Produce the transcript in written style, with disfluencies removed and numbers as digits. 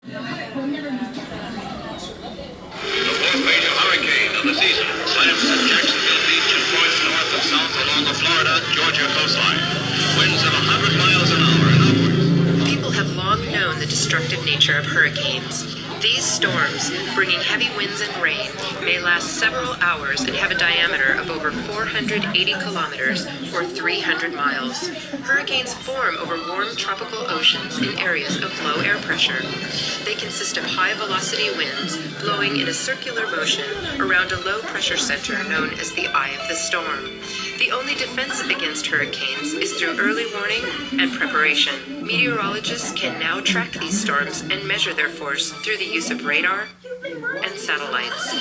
fourth major hurricane of the season slams at Jacksonville Beach and points north and south along the Florida-Georgia coastline. Winds of 100 miles an hour and upwards. People have long known the destructive nature of hurricanes. These storms, bringing heavy winds and rain, may last several hours and have a diameter of over 480 kilometers or 300 miles. Hurricanes form over warm tropical oceans in areas of low air pressure. They consist of high-velocity winds blowing in a circular motion around a low-pressure center known as the eye of the storm. The only defense against hurricanes is through early warning and preparation. Meteorologists can now track these storms and measure their force through the use of radar and satellites.